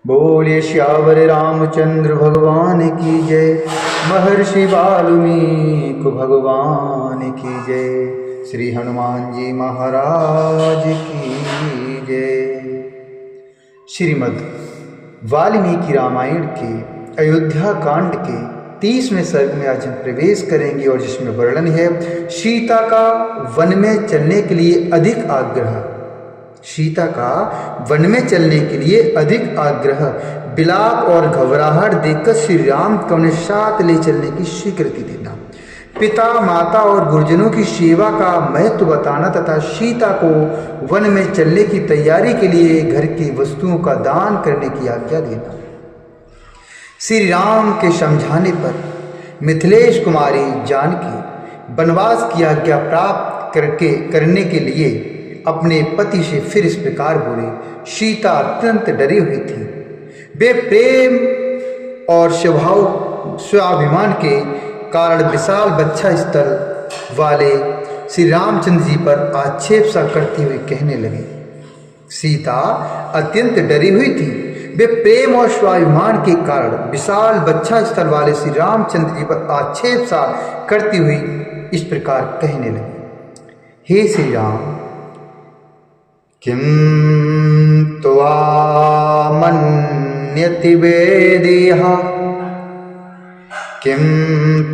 बोलिए श्यावर रामचंद्र भगवान की जय। महर्षि वाल्मीकि भगवान की जय। श्री हनुमान जी महाराज की जय। श्रीमद् वाल्मीकि रामायण के अयोध्या कांड के 30वें सर्ग में आज हम प्रवेश करेंगे और जिसमें वर्णन है सीता का वन में चलने के लिए अधिक आग्रह। सीता का वन में चलने के लिए अधिक आग्रह, विलाप और घबराहट देखकर श्री राम को अपने साथ ले चलने की स्वीकृति देना, पिता माता और गुरुजनों की सेवा का महत्व बताना तथा सीता को वन में चलने की तैयारी के लिए घर की वस्तुओं का दान करने की आज्ञा देना। श्री राम के समझाने पर मिथिलेश कुमारी जानकी वनवास की आज्ञा प्राप्त करने के लिए अपने पति से फिर इस प्रकार बोले। सीता अत्यंत डरी हुई थी। वे प्रेम और स्वाभिमान के कारण विशाल बच्चा स्थल वाले श्री रामचंद्र जी पर आक्षेप सा करती हुई कहने लगी। सीता अत्यंत डरी हुई थी। वे प्रेम और स्वाभिमान के कारण विशाल बच्चा स्थल वाले श्री रामचंद्र जी पर आक्षेप सा करती हुई इस प्रकार कहने लगी। हे श्री राम, किं त्वामन्यति वेदेह, किं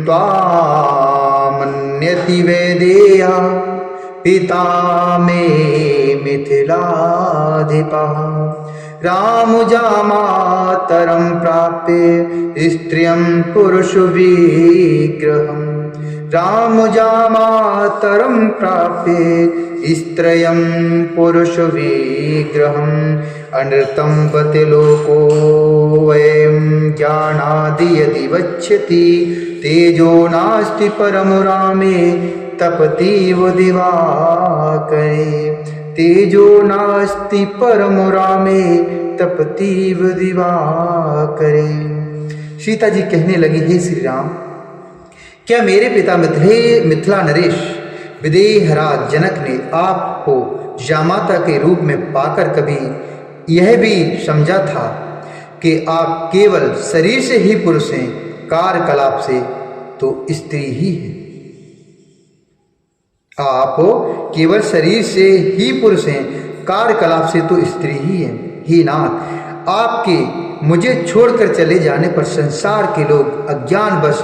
त्वामन्यति वेदेह, पिता मे मिथिलाधिपः, रामुजामातरं प्राप्य स्त्रियं पुरुषविग्रहम्, रामुजामातरं प्राप्य स्त्रियं पुरुषविग्रहम्, अनृतं बत लोको वयं जानाति यदि वक्ष्यति, तेजो नास्ति परमो रामे तपतीव दिवाकरे, तेजो नास्ति परमो रामे तपतीव दिवाकरे। सीता जी कहने लगी, हे श्री राम, क्या मेरे पिता मिथिला नरेश विदेहराज जनक ने आपको जामाता के रूप में पाकर कभी यह भी समझा था कि आप केवल शरीर से ही पुरुष हैं, कार्यकलाप से तो स्त्री ही है? आप केवल शरीर से ही पुरुष हैं, कार्यकलाप से तो स्त्री ही है। हे नाथ, आपके मुझे छोड़कर चले जाने पर संसार के लोग अज्ञानवश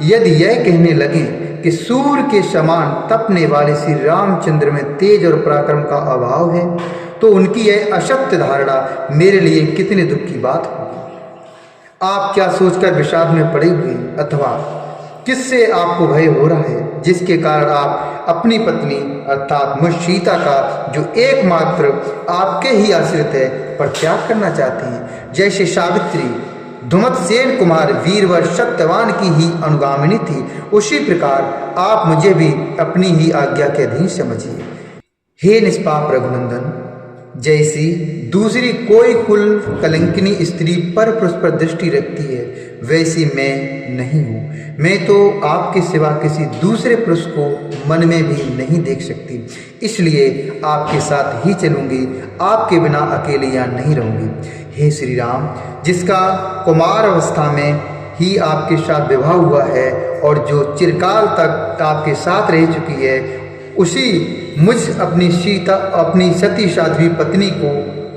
यदि यह कहने लगे कि सूर्य के समान तपने वाले श्री रामचंद्र में तेज और पराक्रम का अभाव है, तो उनकी यह असत्य धारणा मेरे लिए कितने दुख की बात होगी। आप क्या सोचकर विषाद में पड़े हुए, अथवा किससे आपको भय हो रहा है, जिसके कारण आप अपनी पत्नी अर्थात मुझ सीता का जो एकमात्र आपके ही आश्रित है पर त्याग करना चाहते हैं। जैसे सावित्री धुमतसेन कुमार वीरवर सत्यवान की ही अनुगामिनी थी, उसी प्रकार आप मुझे भी अपनी ही आज्ञा के अधीन समझिए। हे निष्पाप रघुनंदन, जैसी दूसरी कोई कुल कलंकिनी स्त्री पर पुरुष पर दृष्टि रखती है, वैसी मैं नहीं हूँ। मैं तो आपके सिवा किसी दूसरे पुरुष को मन में भी नहीं देख सकती, इसलिए आपके साथ ही चलूँगी, आपके बिना अकेले यहाँ नहीं रहूँगी। हे श्री राम, जिसका कुमार अवस्था में ही आपके साथ विवाह हुआ है और जो चिरकाल तक आपके साथ रह चुकी है, उसी मुझ अपनी सती साध्वी पत्नी को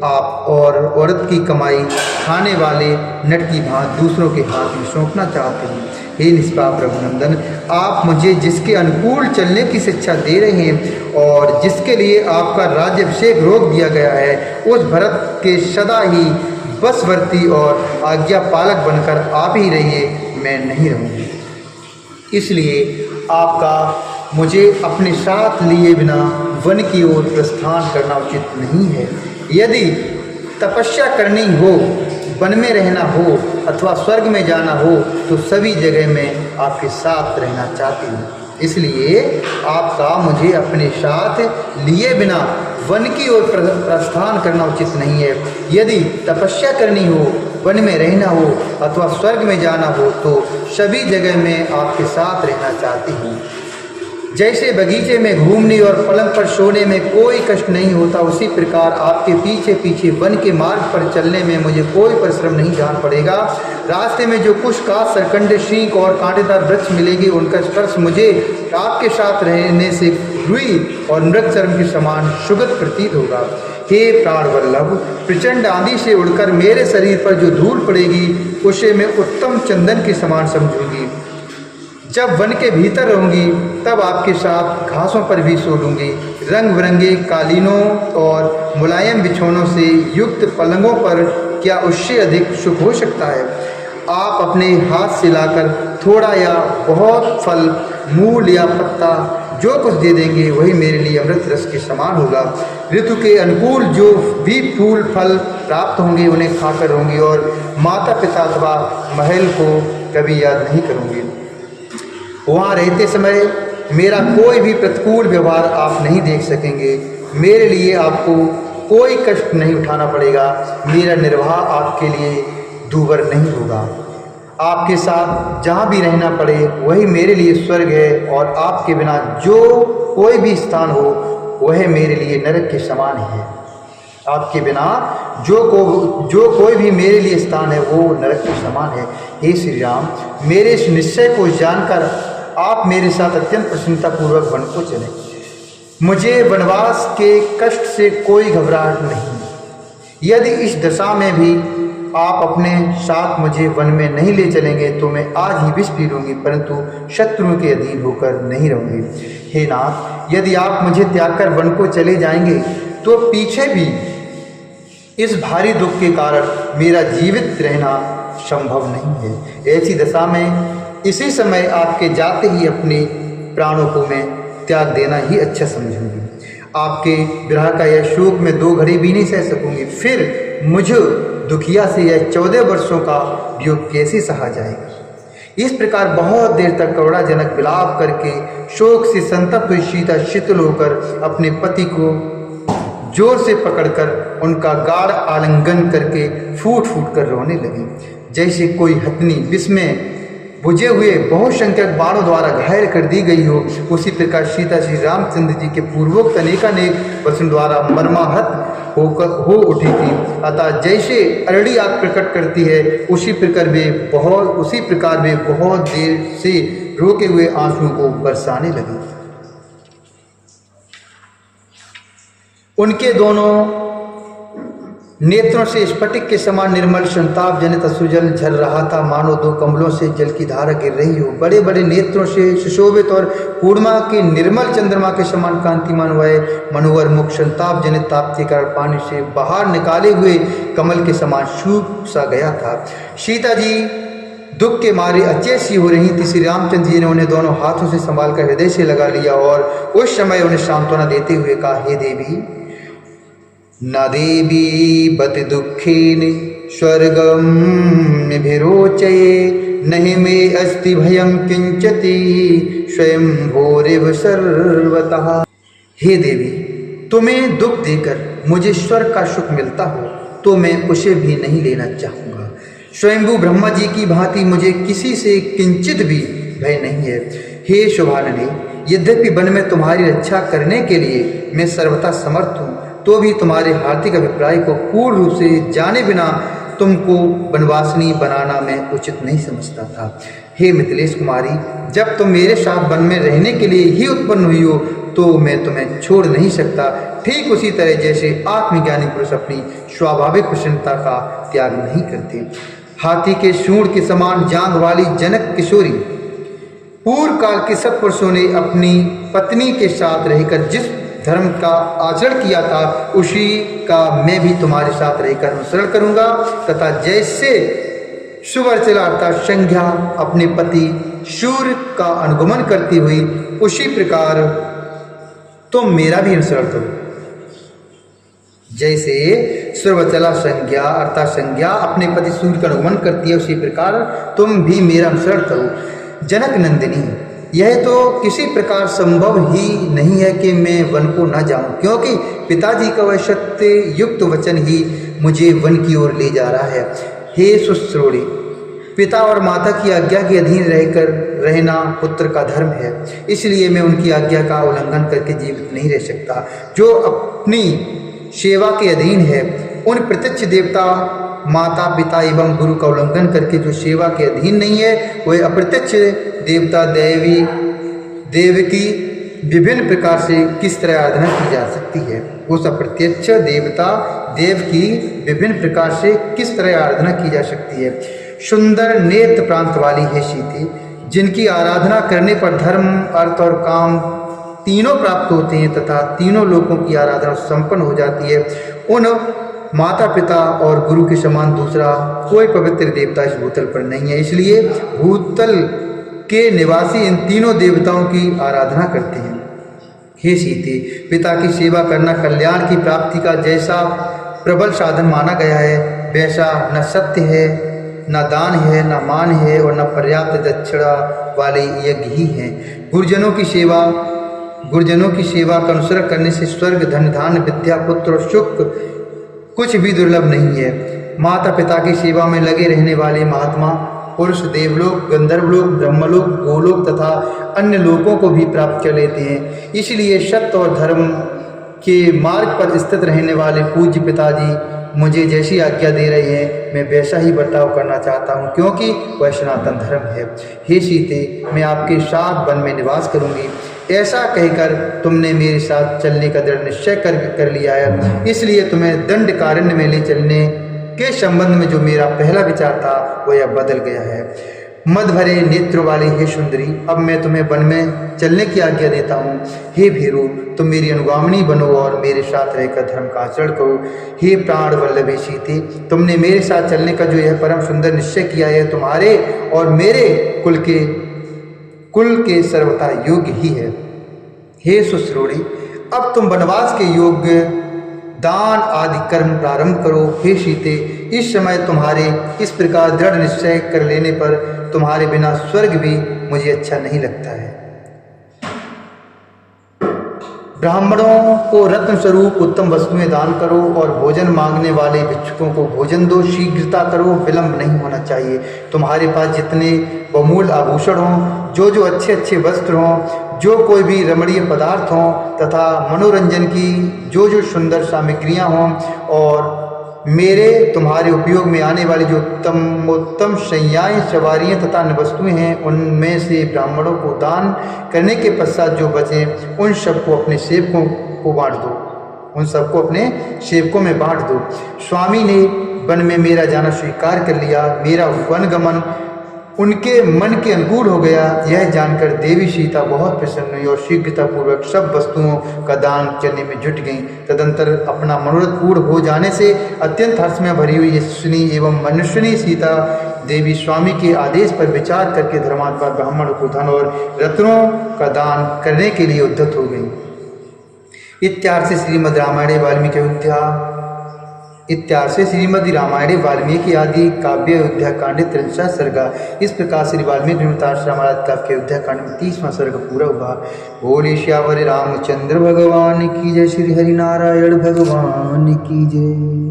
आप और औरत की कमाई खाने वाले नट की भांति दूसरों के हाथ में सौंपना चाहते हैं। हे निष्पाप रघुनंदन, आप मुझे जिसके अनुकूल चलने की शिक्षा दे रहे हैं और जिसके लिए आपका राज्याभिषेक रोक दिया गया है, उस भरत के सदा ही बसवर्ती और आज्ञा पालक बनकर आप ही रहिए, मैं नहीं रहूँगी। इसलिए आपका मुझे अपने साथ लिए बिना वन की ओर प्रस्थान करना उचित नहीं है। यदि तपस्या करनी हो, वन में रहना हो अथवा स्वर्ग में जाना हो, तो सभी जगह में आपके साथ रहना चाहती हूँ। इसलिए आपका मुझे अपने साथ लिए बिना वन की ओर प्रस्थान करना उचित नहीं है। यदि तपस्या करनी हो, वन में रहना हो अथवा स्वर्ग में जाना हो, तो सभी जगह में आपके साथ रहना चाहती हूँ। जैसे बगीचे में घूमने और पलंग पर सोने में कोई कष्ट नहीं होता, उसी प्रकार आपके पीछे पीछे वन के मार्ग पर चलने में मुझे कोई परिश्रम नहीं जान पड़ेगा। रास्ते में जो कुछ काट सरकंडे शीख और कांटेदार वृक्ष मिलेंगे उनका स्पर्श मुझे आपके साथ रहने से रुई और मृग चर्म के समान सुगत प्रतीत होगा। हे प्राण वल्लभ, प्रचंड आंधी से उड़कर मेरे शरीर पर जो धूल पड़ेगी उसे मैं उत्तम चंदन के समान समझूंगी। जब वन के भीतर रहूंगी तब आपके साथ घासों पर भी सो लूँगी। रंग बिरंगे कालीनों और मुलायम बिछौनों से युक्त पलंगों पर क्या उससे अधिक सुख हो सकता है। आप अपने हाथ से लाकर थोड़ा या बहुत फल, मूल या पत्ता जो कुछ दे देंगे वही मेरे लिए अमृत रस के समान होगा। ऋतु के अनुकूल जो भी फूल फल प्राप्त होंगे उन्हें खाकर रहूँगी और माता पिता अथवा महल को कभी याद नहीं करूँगी। वहाँ रहते समय मेरा कोई भी प्रतिकूल व्यवहार आप नहीं देख सकेंगे। मेरे लिए आपको कोई कष्ट नहीं उठाना पड़ेगा। मेरा निर्वाह आपके लिए दूभर नहीं होगा। आपके साथ जहाँ भी रहना पड़े वही मेरे लिए स्वर्ग है और आपके बिना जो कोई भी स्थान हो वह मेरे लिए नरक के समान है। आपके बिना जो कोई भी मेरे लिए स्थान है वो नरक के समान है। हे श्री राम, मेरे इस निश्चय को जानकर आप मेरे साथ अत्यंत प्रसन्नतापूर्वक वन को चलें। मुझे वनवास के कष्ट से कोई घबराहट नहीं। यदि इस दशा में भी आप अपने साथ मुझे वन में नहीं ले चलेंगे तो मैं आज ही विष पी लूँगी, परंतु शत्रुओं के अधीन होकर नहीं रहूँगी। हे नाथ, यदि आप मुझे त्याग कर वन को चले जाएंगे तो पीछे भी इस भारी दुख के कारण मेरा जीवित रहना संभव नहीं है। ऐसी दशा में इसी समय आपके जाते ही अपने प्राणों को मैं त्याग देना ही अच्छा समझूंगी। आपके विरह का यह शोक मैं 2 घड़ी भी नहीं सह सकूंगी। फिर मुझे दुखिया से यह 14 वर्षों का वियोग कैसे सहा जाएगा। इस प्रकार बहुत देर तक करुणाजनक विलाप करके शोक से संतप्त हुई सीता शीतल होकर अपने पति को जोर से पकड़कर उनका गाढ़ आलिंगन करके फूट फूट कर रोने लगी। जैसे कोई हथनी विस्मय बुझे हुए बहुसंख्यक बाणों द्वारा घायल कर दी गई हो, उसी प्रकार सीता श्री रामचंद्र जी के पूर्वोक्त अनेकानेक वचन द्वारा मर्माहत हो उठी थी। अतः जैसे अरड़ी आग प्रकट करती है उसी प्रकार वे बहुत देर से रोके हुए आंसुओं को बरसाने लगी। उनके दोनों नेत्रों से स्फटिक के समान निर्मल संताप जनित अश्रुजल झर रहा था, मानो 2 कमलों से जल की धारा गिर रही हो। बड़े बड़े नेत्रों से सुशोभित और पूर्णिमा के निर्मल चंद्रमा के समान कांतिमान हुए मनोहर मुख संताप जनित ताप के कारण पानी से बाहर निकाले हुए कमल के समान सूख सा गया था। सीता जी दुख के मारे अचेत हो रही थी। श्री रामचंद्र जी ने उन्हें दोनों हाथों से संभाल कर हृदय से लगा लिया और उस समय उन्हें सांत्वना देते हुए कहा, हे देवी, न देवी बत दुखेन स्वर्गम विरोचये, नहि मे अस्ति भयं किंचति स्वयं भोरिव सर्वतः। हे देवी, तुम्हें दुख देकर मुझे स्वर्ग का सुख मिलता हो तो मैं उसे भी नहीं लेना चाहूँगा। स्वयंभू ब्रह्मा जी की भांति मुझे किसी से किंचित भी भय नहीं है। हे शोभानने, यद्यपि वन में तुम्हारी रक्षा करने के लिए मैं सर्वथा समर्थ हूँ, तो भी तुम्हारे हार्दिक अभिप्राय को पूर्ण रूप से जाने बिना तुमको वनवासिनी बनाना मैं उचित नहीं समझता था। हे मिथिलेश कुमारी, जब तुम मेरे साथ वन में रहने के लिए ही उत्पन्न हुई हो तो मैं तुम्हें छोड़ नहीं सकता। ठीक उसी तरह जैसे आत्मज्ञानी पुरुष अपनी स्वाभाविक प्रसन्नता का त्याग नहीं करते। हाथी के सूंड के समान जांघ वाली जनक किशोरी पूर्व काल के सब पुरुषों ने अपनी पत्नी के साथ रहकर जिस धर्म का आचरण किया था उसी का मैं भी तुम्हारे साथ रहकर अनुसरण करूंगा, तथा जैसे सुवर्चला अर्थात संज्ञा अपने पति सूर्य का अनुगमन करती हुई उसी प्रकार तुम मेरा भी अनुसरण करो। जैसे सुवर्चला संज्ञा अर्थात संज्ञा अपने पति सूर्य का अनुगमन करती है उसी प्रकार तुम भी मेरा अनुसरण करो। जनक नंदिनी, यह तो किसी प्रकार संभव ही नहीं है कि मैं वन को न जाऊं, क्योंकि पिताजी का वह सत्य युक्त वचन ही मुझे वन की ओर ले जा रहा है। हे सुश्रोणी, पिता और माता की आज्ञा के अधीन रहकर रहना पुत्र का धर्म है, इसलिए मैं उनकी आज्ञा का उल्लंघन करके जीवित नहीं रह सकता। जो अपनी सेवा के अधीन है, उन प्रत्यक्ष देवता माता पिता एवं गुरु का उल्लंघन करके जो सेवा के अधीन नहीं है, वह अप्रत्यक्ष देवता देव की विभिन्न प्रकार से किस तरह आराधना की जा सकती है। उस अप्रत्यक्ष देवता देव की विभिन्न प्रकार से किस तरह आराधना की जा सकती है। सुंदर नेत्र प्रांत वाली है सीते, जिनकी आराधना करने पर धर्म अर्थ और काम तीनों प्राप्त होते हैं तथा तीनों लोगों की आराधना संपन्न हो जाती है। उन माता पिता और गुरु के समान दूसरा कोई पवित्र देवता इस भूतल पर नहीं है, इसलिए भूतल के निवासी इन तीनों देवताओं की आराधना करते हैं। हे सीते, पिता की सेवा करना कल्याण की प्राप्ति का जैसा प्रबल साधन माना गया है, वैसा न सत्य है, न दान है, न मान है और न पर्याप्त दक्षिणा वाले यज्ञ ही हैं। गुरुजनों की सेवा का अनुसरण करने से स्वर्ग, धन, धान्य, विद्या, पुत्र और सुख कुछ भी दुर्लभ नहीं है। माता पिता की सेवा में लगे रहने वाले महात्मा पुरुष देवलोक, गंधर्वलोक, ब्रह्मलोक, गोलोक तथा अन्य लोकों को भी प्राप्त कर लेते हैं। इसलिए सत्य और धर्म के मार्ग पर स्थित रहने वाले पूज्य पिताजी मुझे जैसी आज्ञा दे रहे हैं, मैं वैसा ही बर्ताव करना चाहता हूँ, क्योंकि वह सनातन धर्म है। हे सीते, मैं आपके साथ वन में निवास करूँगी। ऐसा कहकर तुमने मेरे साथ चलने का दृढ़ निश्चय कर लिया है, इसलिए तुम्हें दंडकारण्य में ले चलने के संबंध में जो मेरा पहला विचार था वह अब बदल गया है। मद भरे नेत्र वाली हे सुंदरी, अब मैं तुम्हें वन में चलने की आज्ञा देता हूँ। हे भीरू, तुम मेरी अनुगामिनी बनो और मेरे साथ रहकर धर्म का आचरण करो। हे प्राण वल्लभे सीते, तुमने मेरे साथ चलने का जो यह परम सुंदर निश्चय किया है, तुम्हारे और मेरे कुल के सर्वथा योग्य ही है। हे सुश्रोणी, अब तुम वनवास के योग्य दान आदि कर्म प्रारंभ करो। हे सीते, इस समय तुम्हारे इस प्रकार दृढ़ निश्चय कर लेने पर तुम्हारे बिना स्वर्ग भी मुझे अच्छा नहीं लगता है। ब्राह्मणों को रत्न स्वरूप उत्तम वस्तुएं दान करो और भोजन मांगने वाले भिक्षुकों को भोजन दो। शीघ्रता करो, विलंब नहीं होना चाहिए। तुम्हारे पास जितने बहुमूल्य आभूषण हों, जो अच्छे अच्छे वस्त्र हों, जो कोई भी रमणीय पदार्थ हों तथा मनोरंजन की जो सुंदर सामग्रियां हों और मेरे तुम्हारे उपयोग में आने वाली जो उत्तम शैयाएँ, सवारियाँ तथा अन्य वस्तुएं हैं, उनमें से ब्राह्मणों को दान करने के पश्चात जो बचे उन सबको अपने सेवकों को बांट दो। उन सबको अपने सेवकों में बांट दो। स्वामी ने वन में मेरा जाना स्वीकार कर लिया। मेरा वनगमन उनके मन के अनुकूल हो गया। यह जानकर देवी सीता बहुत प्रसन्न हुई और शीघ्रतापूर्वक सब वस्तुओं का दान करने में जुट गईं। तदंतर अपना मनोरथ पूर्ण हो जाने से अत्यंत हर्ष में भरी हुई यशस्विनी एवं मनुष्यनी सीता देवी स्वामी के आदेश पर विचार करके धर्मात्मा ब्राह्मण को धन और रत्नों का दान करने के लिए उद्यत हो गई। इत्यार्थ श्रीमद् रामायणे वाल्मीकि आदि काव्य अयोध्या कांड 3 सर्गा। इस प्रकार श्री वाल्मीकि महाराज काव्य अयोध्या कांड में 30वां सर्ग पूरा हुआ। बोले श्यावर रामचंद्र भगवान की जय, श्री हरिनारायण भगवान की जय।